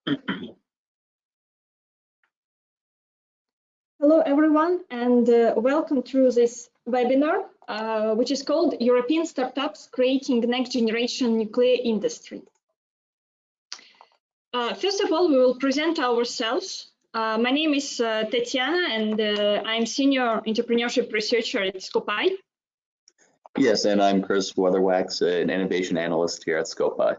Hello, everyone, and welcome to this webinar, which is called European Startups Creating Next Generation Nuclear Industry. First of all, we will present ourselves. My name is Tatiana, and I'm Senior Entrepreneurship Researcher at Scopai. Yes, and I'm Chris Weatherwax, an Innovation Analyst here at Scopai.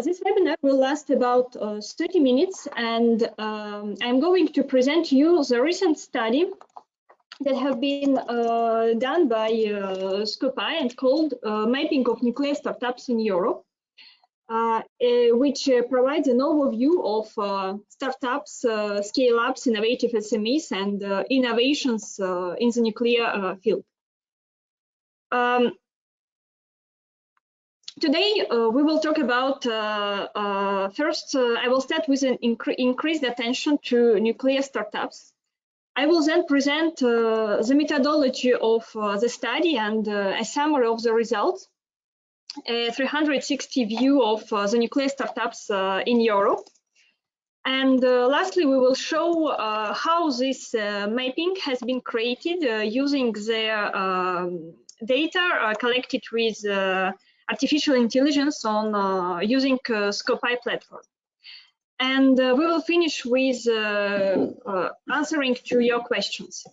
This webinar will last about 30 minutes, and I'm going to present you the recent study that have been done by Scopai and called Mapping of Nuclear Startups in Europe, which provides an overview of startups, scale-ups, innovative SMEs, and innovations in the nuclear field. Today, we will talk about, first, I will start with an increased attention to nuclear startups. I will then present the methodology of the study and a summary of the results, a 360 view of the nuclear startups in Europe. And lastly, we will show how this mapping has been created using the data collected with artificial intelligence on using Scopai platform. And we will finish with answering to your questions.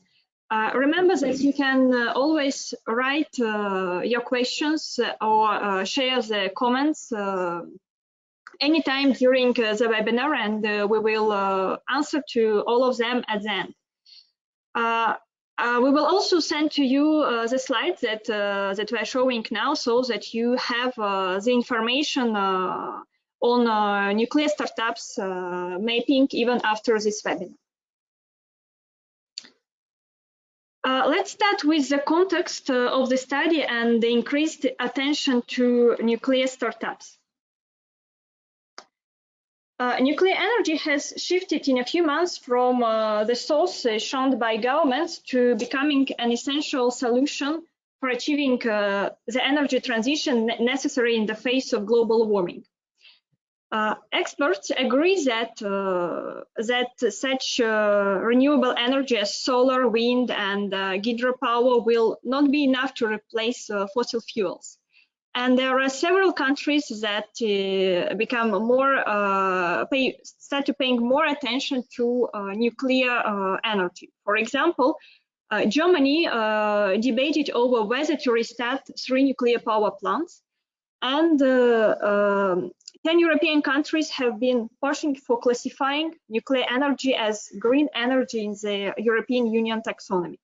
Remember that you can always write your questions or share the comments anytime during the webinar, and we will answer to all of them at the end. We will also send to you the slides that we are showing now, so that you have the information on nuclear startups mapping even after this webinar. Let's start with the context of the study and the increased attention to nuclear startups. Nuclear energy has shifted in a few months from the source shunned by governments to becoming an essential solution for achieving the energy transition necessary in the face of global warming. Experts agree that such renewable energy as solar, wind, and hydropower will not be enough to replace fossil fuels. And there are several countries that become more start to paying more attention to nuclear energy. For example, Germany debated over whether to restart 3 nuclear power plants, and 10 European countries have been pushing for classifying nuclear energy as green energy in the European Union taxonomy.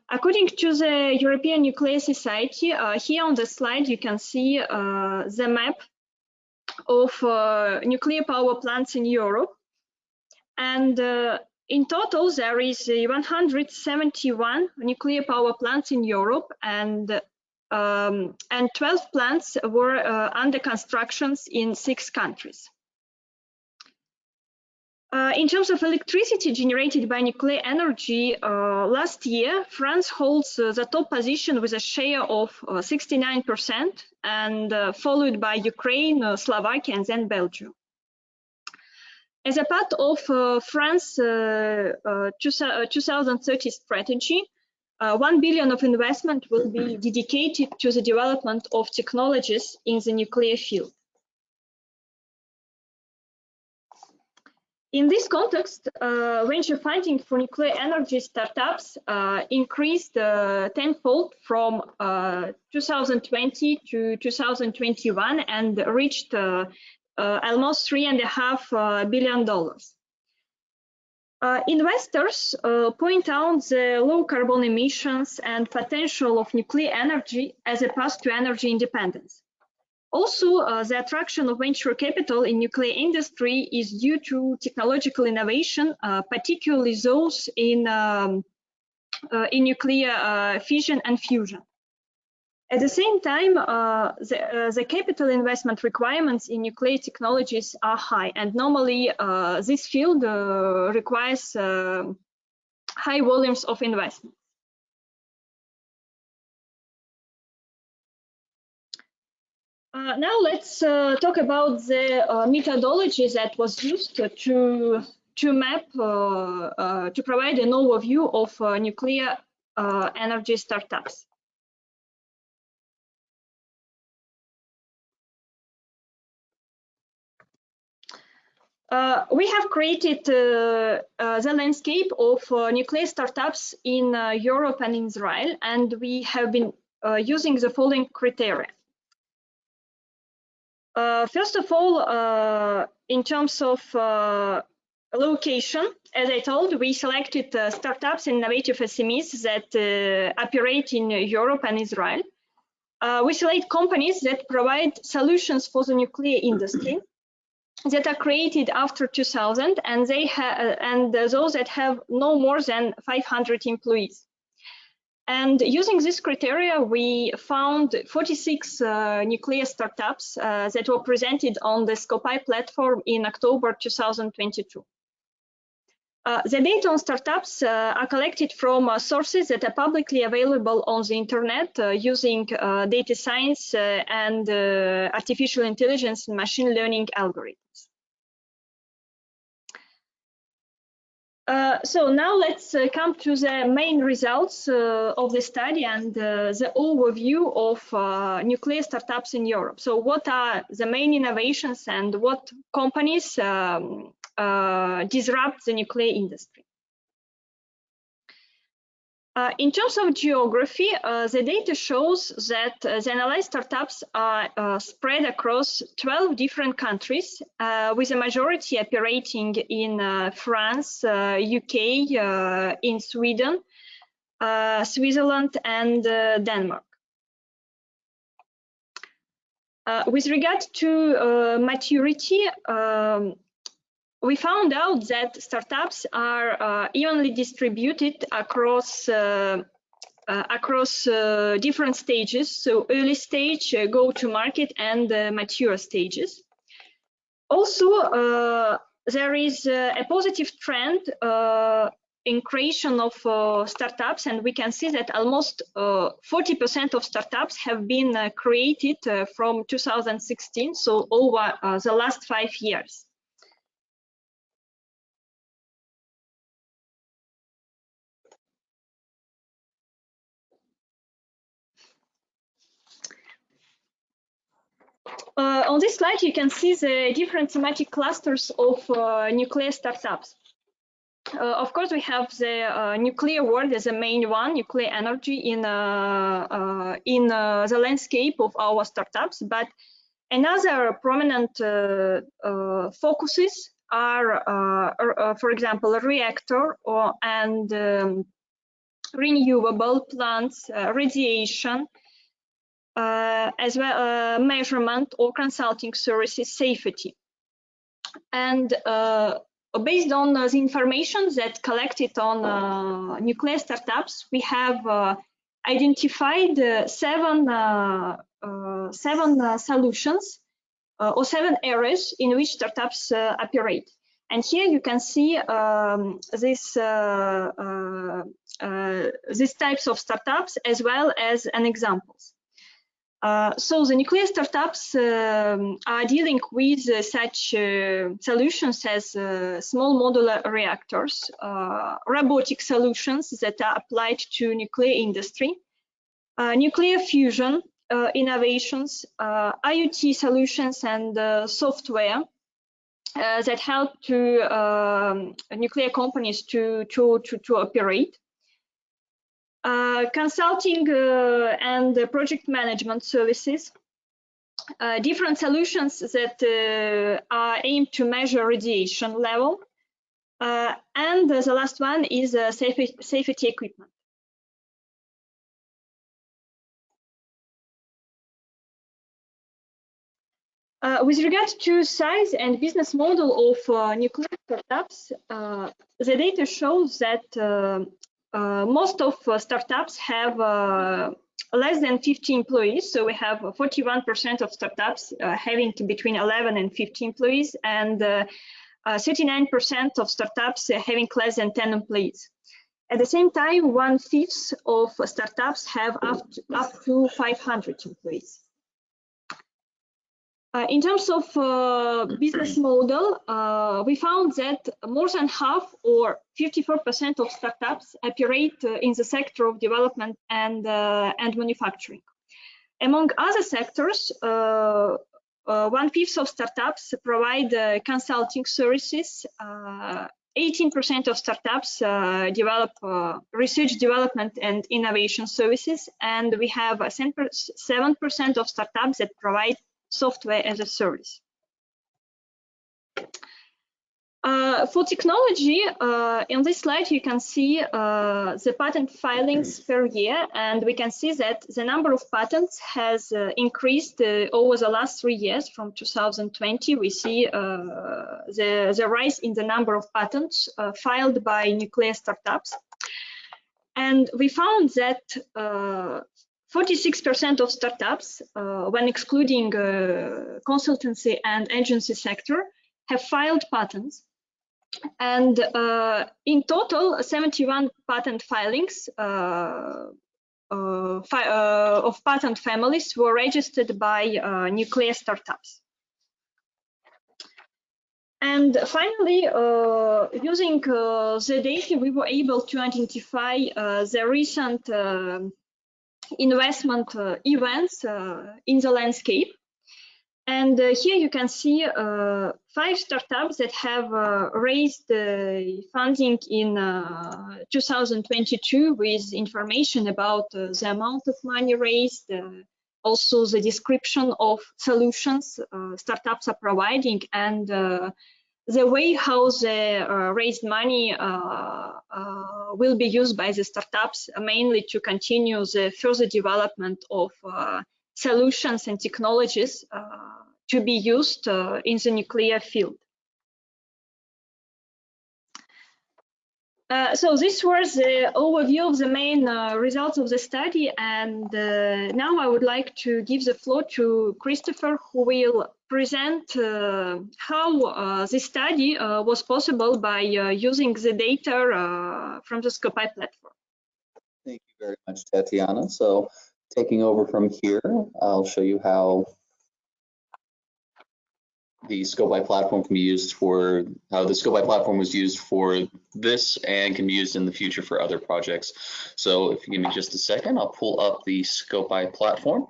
According to the European Nuclear Society, here on the slide you can see the map of nuclear power plants in Europe. And in total, there is 171 nuclear power plants in Europe, and 12 plants were under construction in 6 countries. In terms of electricity generated by nuclear energy, last year, France holds the top position with a share of 69%, and followed by Ukraine, Slovakia, and then Belgium. As a part of France's 2030 strategy, 1 billion of investment will be dedicated to the development of technologies in the nuclear field. In this context, venture funding for nuclear energy startups increased tenfold from 2020 to 2021 and reached almost $3.5 billion. Investors point out the low carbon emissions and potential of nuclear energy as a path to energy independence. Also, the attraction of venture capital in nuclear industry is due to technological innovation, particularly those in nuclear fission and fusion. At the same time, the capital investment requirements in nuclear technologies are high, and normally this field requires high volumes of investment. Now let's talk about the methodology that was used to map to provide an overview of nuclear energy startups. We have created the landscape of nuclear startups in Europe and Israel, and we have been using the following criteria. First of all, in terms of location, as I told, we selected startups and innovative SMEs that operate in Europe and Israel. We select companies that provide solutions for the nuclear industry that are created after 2000, and those that have no more than 500 employees. And using this criteria, we found 46 nuclear startups that were presented on the Scopi platform in October 2022. The data on startups are collected from sources that are publicly available on the internet using data science and artificial intelligence and machine learning algorithms. So now let's come to the main results of the study and the overview of nuclear startups in Europe. So what are the main innovations and what companies disrupt the nuclear industry? In terms of geography, the data shows that the analyzed startups are spread across 12 different countries, with a majority operating in France, UK, in Sweden, Switzerland, and Denmark. With regard to maturity, we found out that startups are evenly distributed across different stages, so early stage, go-to-market, and mature stages. Also, there is a positive trend in creation of startups, and we can see that almost 40% of startups have been created from 2016, so over the last 5 years. On this slide, you can see the different thematic clusters of nuclear startups. Of course, we have the nuclear world as a main one, nuclear energy in the landscape of our startups. But another prominent focuses are, for example, a reactor and renewable plants, radiation, as well measurement or consulting services, safety. And based on the information that collected on nuclear startups, we have identified seven solutions or 7 areas in which startups operate. And here you can see these types of startups as well as an examples. So the nuclear startups are dealing with such solutions as small modular reactors, robotic solutions that are applied to nuclear industry, nuclear fusion innovations, IoT solutions and software that help to nuclear companies to operate. Consulting and project management services, different solutions that are aimed to measure radiation level, and the last one is safety equipment. With regard to size and business model of nuclear startups, the data shows that most of startups have less than 50 employees. So we have 41% of startups having between 11 and 50 employees, and 39% of startups having less than 10 employees. At the same time, 1/5 of startups have up to 500 employees. In terms of business model, we found that more than half, or 54% of startups operate in the sector of development and manufacturing. Among other sectors, 1/5 of startups provide consulting services. 18% of startups develop research, development, and innovation services, and we have 7% of startups that provide software as a service. For technology, in this slide you can see the patent filings per year, and we can see that the number of patents has increased over the last 3 years. From 2020, we see the rise in the number of patents filed by nuclear startups, and we found that 46% of startups, when excluding consultancy and agency sector, have filed patents. And in total, 71 patent filings of patent families were registered by nuclear startups. And finally, using the data, we were able to identify the recent investment events in the landscape. And here you can see 5 startups that have raised funding in 2022 with information about the amount of money raised, also the description of solutions startups are providing, and the way how the raised money will be used by the startups, mainly to continue the further development of solutions and technologies to be used in the nuclear field. So this was the overview of the main results of the study, and now I would like to give the floor to Christopher, who will present how this study was possible by using the data from the Scopi platform. Thank you very much, Tatiana. So taking over from here, I'll show you how the Scopi platform can be used for, how the Scopi platform was used for this and can be used in the future for other projects. So if you give me just a second, I'll pull up the Scopi platform.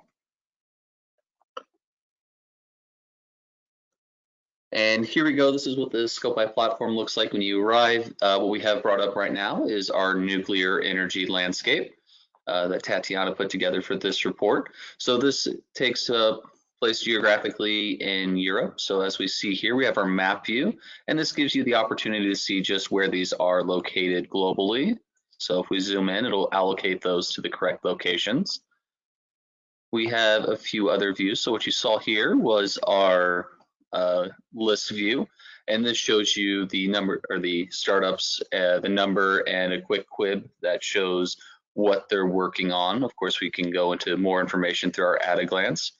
And here we go. This is what the Scopi platform looks like when you arrive. What we have brought up right now is our nuclear energy landscape that Tatiana put together for this report. So this takes place geographically in Europe. So as we see here, we have our map view, and this gives you the opportunity to see just where these are located globally. So if we zoom in, it'll allocate those to the correct locations. We have a few other views. So what you saw here was our list view, and this shows you the number, or the startups, the number, and a quick quib that shows what they're working on. Of course, we can go into more information through our at a glance,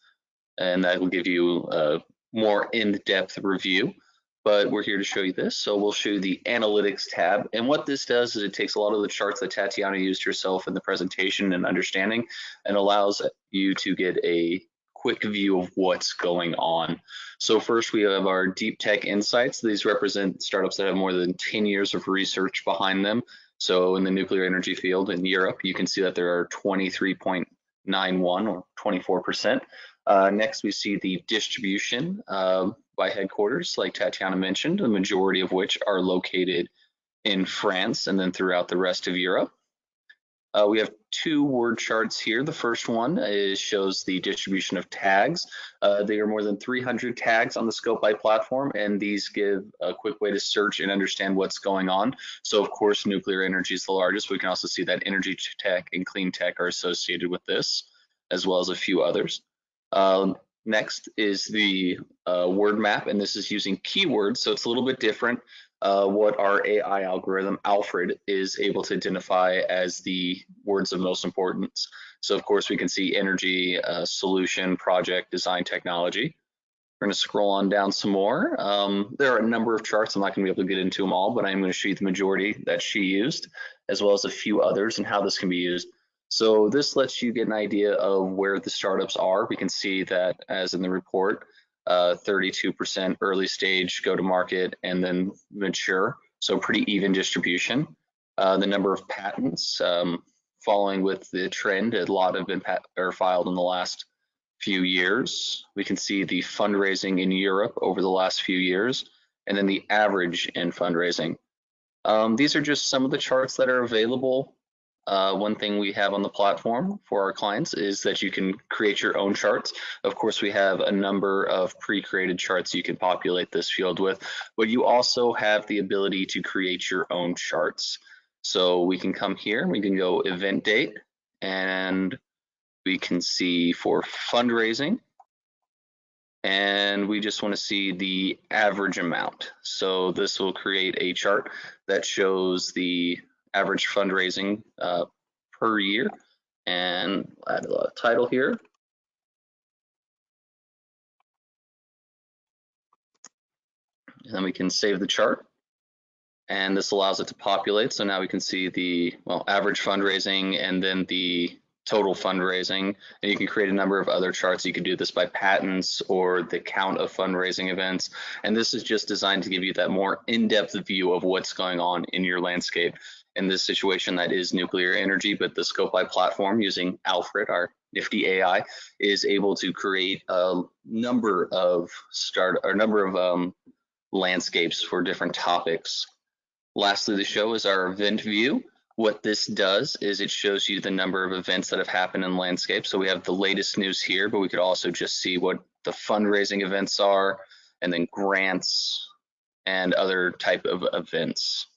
and that will give you a more in-depth review, but we're here to show you this. So we'll show you the analytics tab, and what this does is it takes a lot of the charts that Tatiana used herself in the presentation and understanding, and allows you to get a quick view of what's going on. So first we have our deep tech insights. These represent startups that have more than 10 years of research behind them. So in the nuclear energy field in Europe, you can see that there are 23.91 or 24%. Next, we see the distribution by headquarters, like Tatiana mentioned, the majority of which are located in France and then throughout the rest of Europe. We have 2 word charts here. The first one shows the distribution of tags. There are more than 300 tags on the Scopi platform, and these give a quick way to search and understand what's going on. So of course, nuclear energy is the largest. We can also see that energy tech and clean tech are associated with this, as well as a few others. Next is the word map, and this is using keywords, so it's a little bit different. What our AI algorithm, Alfred, is able to identify as the words of most importance. So of course we can see energy, solution, project, design, technology. We're going to scroll on down some more. There are a number of charts. I'm not going to be able to get into them all, but I'm going to show you the majority that she used, as well as a few others and how this can be used. So this lets you get an idea of where the startups are. We can see that, as in the report, 32% early stage, go to market, and then mature. So pretty even distribution. The number of patents, following with the trend, a lot have been filed in the last few years. We can see the fundraising in Europe over the last few years, and then the average in fundraising. These are just some of the charts that are available. One thing we have on the platform for our clients is that you can create your own charts. Of course, we have a number of pre-created charts you can populate this field with, but you also have the ability to create your own charts. So we can come here, we can go event date, and we can see for fundraising, and we just want to see the average amount. So this will create a chart that shows the average fundraising per year, and add a title here. And then we can save the chart, and this allows it to populate. So now we can see the average fundraising and then the total fundraising, and you can create a number of other charts. You can do this by patents or the count of fundraising events, and this is just designed to give you that more in-depth view of what's going on in your landscape. In this situation, that is nuclear energy, but the ScopeEye platform using Alfred, our nifty AI, is able to create a number of landscapes for different topics. Lastly, the show is our event view. What this does is it shows you the number of events that have happened in landscape. So we have the latest news here, but we could also just see what the fundraising events are, and then grants and other type of events.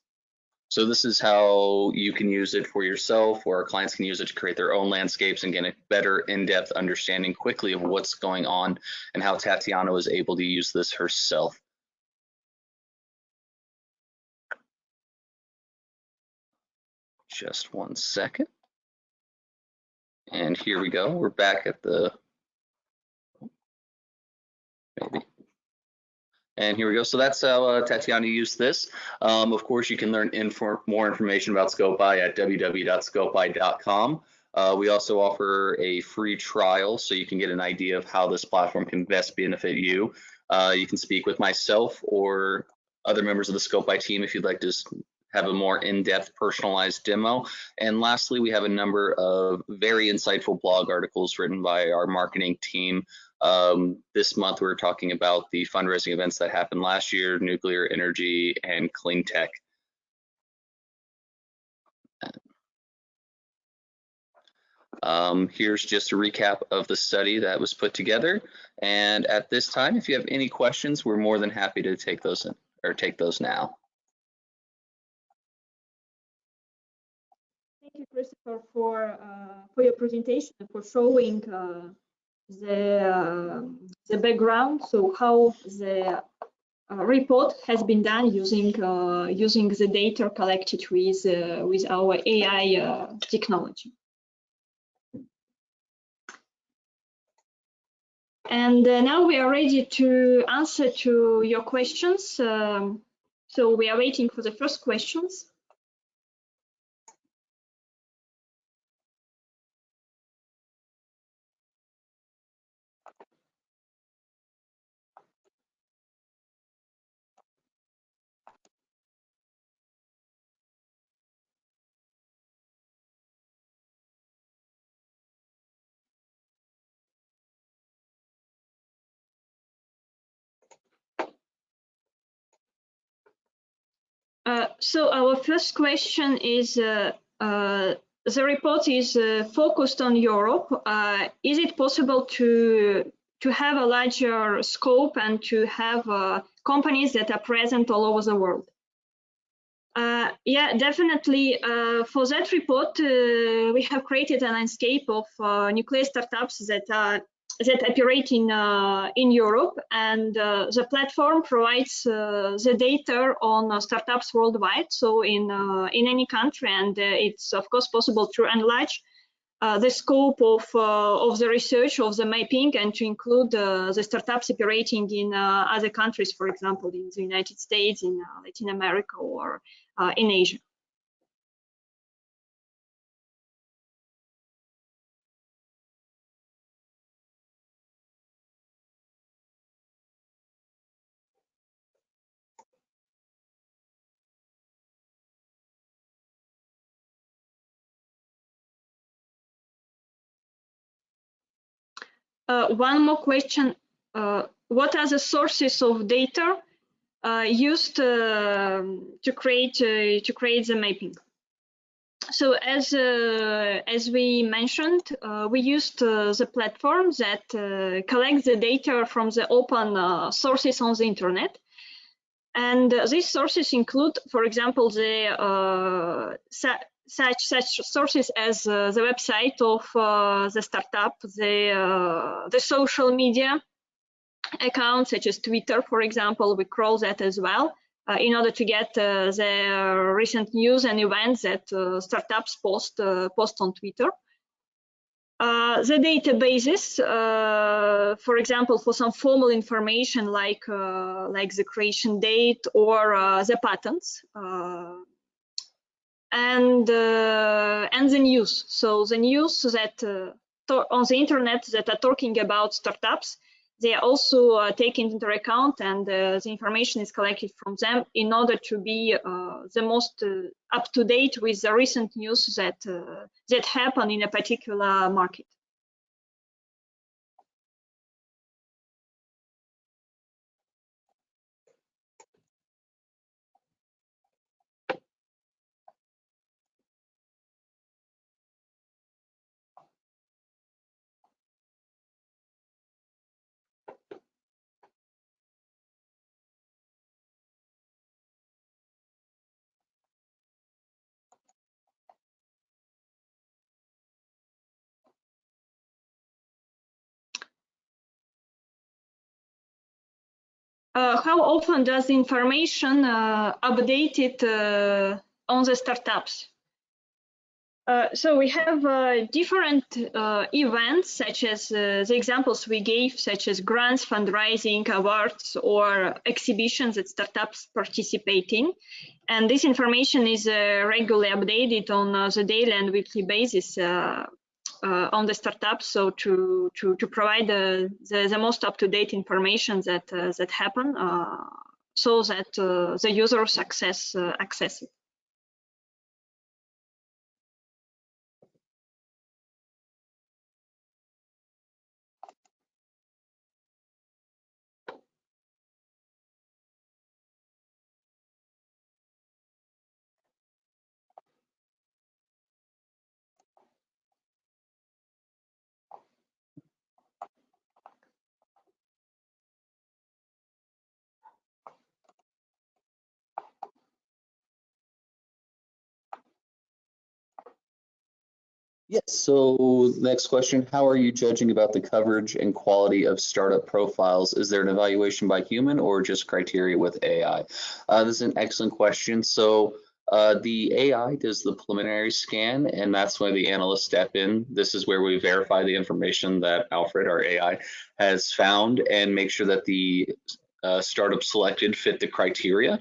So this is how you can use it for yourself, or our clients can use it to create their own landscapes and get a better in-depth understanding quickly of what's going on and how Tatiana was able to use this herself. Just one second. And here we go. We're back at the, maybe. And here we go. So that's how Tatiana used this. Of course, you can learn more information about ScopeEye at www.scopeeye.com. We also offer a free trial so you can get an idea of how this platform can best benefit you. You can speak with myself or other members of the ScopeEye team if you'd like to have a more in-depth personalized demo. And lastly, we have a number of very insightful blog articles written by our marketing team. This month, we're talking about the fundraising events that happened last year, nuclear energy and clean tech. Here's just a recap of the study that was put together. And at this time, if you have any questions, we're more than happy to take those now. Thank you, Christopher, for your presentation, for showing the background, so how the report has been done using the data collected with our AI technology. And now we are ready to answer to your questions. So we are waiting for the first questions. So our first question is, the report is focused on Europe. Is it possible to have a larger scope and to have companies that are present all over the world? Yeah, definitely. For that report, we have created a landscape of nuclear startups that operate in Europe, and the platform provides the data on startups worldwide, so in any country, and it's of course possible to enlarge the scope of the research, of the mapping, and to include the startups operating in other countries, for example, in the United States, in Latin America, or in Asia. One more question. What are the sources of data used to create the mapping? So as we mentioned, we used the platform that collects the data from the open sources on the internet. And these sources include, for example, the such sources as the website of the startup, the social media accounts such as Twitter, for example. We crawl that as well in order to get the recent news and events that startups post on Twitter. The databases, for example, for some formal information like the creation date or the patents, and the news. So the news that on the internet that are talking about startups, they are also taken into account, and the information is collected from them in order to be the most up to date with the recent news that happen in a particular market. How often does the information updated on the startups? So we have different events, such as the examples we gave, such as grants, fundraising, awards, or exhibitions that startups participate in. And this information is regularly updated on the daily and weekly basis on the startups, so to provide the most up-to-date information that happen, so that the users access it. Yes, so next question, how are you judging about the coverage and quality of startup profiles? Is there an evaluation by human or just criteria with AI? This is an excellent question. So the AI does the preliminary scan, and that's where the analysts step in. This is where we verify the information that Alfred, our AI, has found and make sure that the startup selected fit the criteria.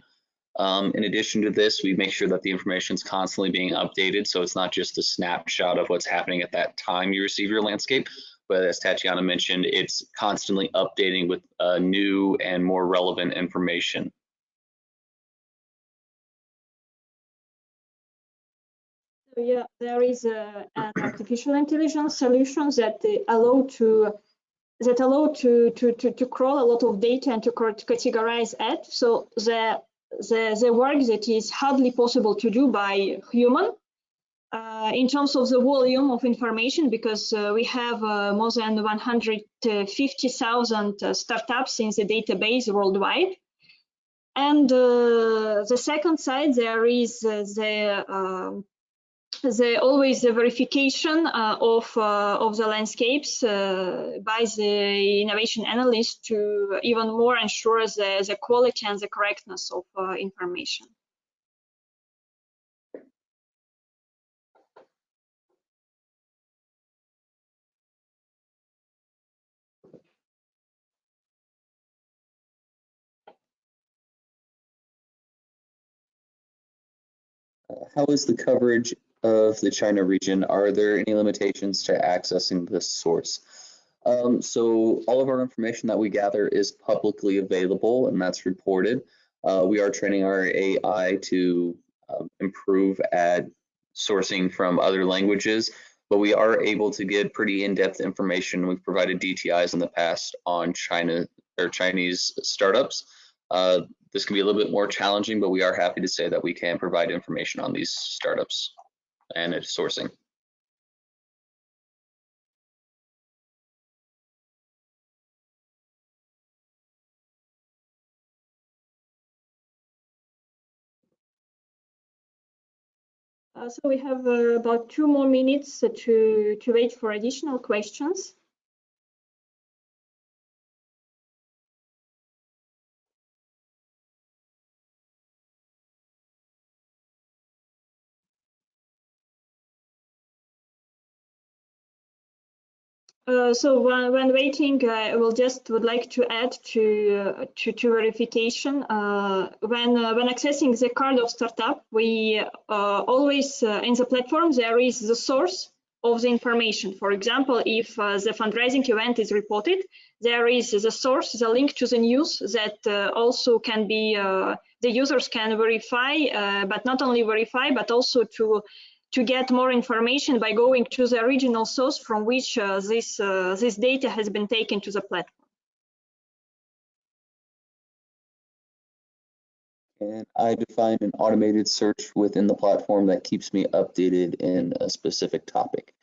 In addition to this, we make sure that the information is constantly being updated, so it's not just a snapshot of what's happening at that time you receive your landscape, but as Tatiana mentioned, it's constantly updating with new and more relevant information. So yeah, there is an artificial intelligence solution that allow to crawl a lot of data and to categorize it. So the work that is hardly possible to do by human in terms of the volume of information, because we have more than 150,000 startups in the database worldwide. And the second side, there is always the verification of the landscapes by the innovation analyst to even more ensure the quality and the correctness of information. How is the coverage of the China region? Are there any limitations to accessing this source? So all of our information that we gather is publicly available, and that's reported. We are training our AI to improve at sourcing from other languages. but we are able to get pretty in-depth information. We've provided DTIs in the past on Chinese startups. This can be a little bit more challenging, but we are happy to say that we can provide information on these startups and its sourcing. So we have about 2 more minutes to wait for additional questions. So when waiting, I would like to add to verification. When accessing the card of startup, we always in the platform there is the source of the information. For example, if the fundraising event is reported, there is the source, the link to the news that also can be the users can verify, but not only verify, but also to get more information by going to the original source from which this data has been taken to the platform. And I define an automated search within the platform that keeps me updated in a specific topic.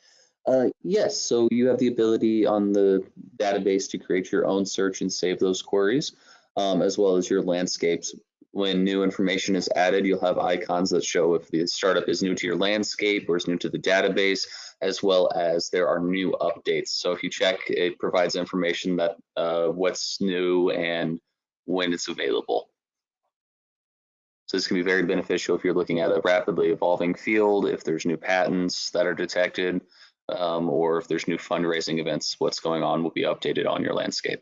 Yes, so you have the ability on the database to create your own search and save those queries, as well as your landscapes. When new information is added, you'll have icons that show if the startup is new to your landscape or is new to the database, as well as there are new updates. So if you check, it provides information that what's new and when it's available. So this can be very beneficial if you're looking at a rapidly evolving field, if there's new patents that are detected, or if there's new fundraising events, what's going on will be updated on your landscape.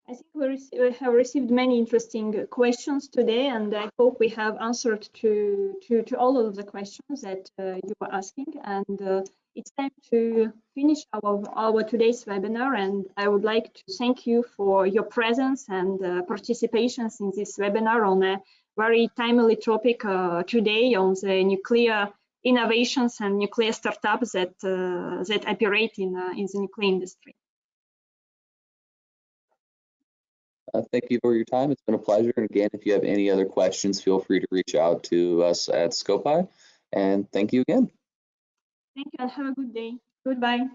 I think we have received many interesting questions today, and I hope we have answered to all of the questions that you were asking. And it's time to finish our today's webinar, and I would like to thank you for your presence and participations in this webinar on a very timely topic today on the nuclear innovations and nuclear startups that operate in the nuclear industry. Thank you for your time. It's been a pleasure. And again, if you have any other questions, feel free to reach out to us at Scopi. And thank you again. Thank you and have a good day. Goodbye.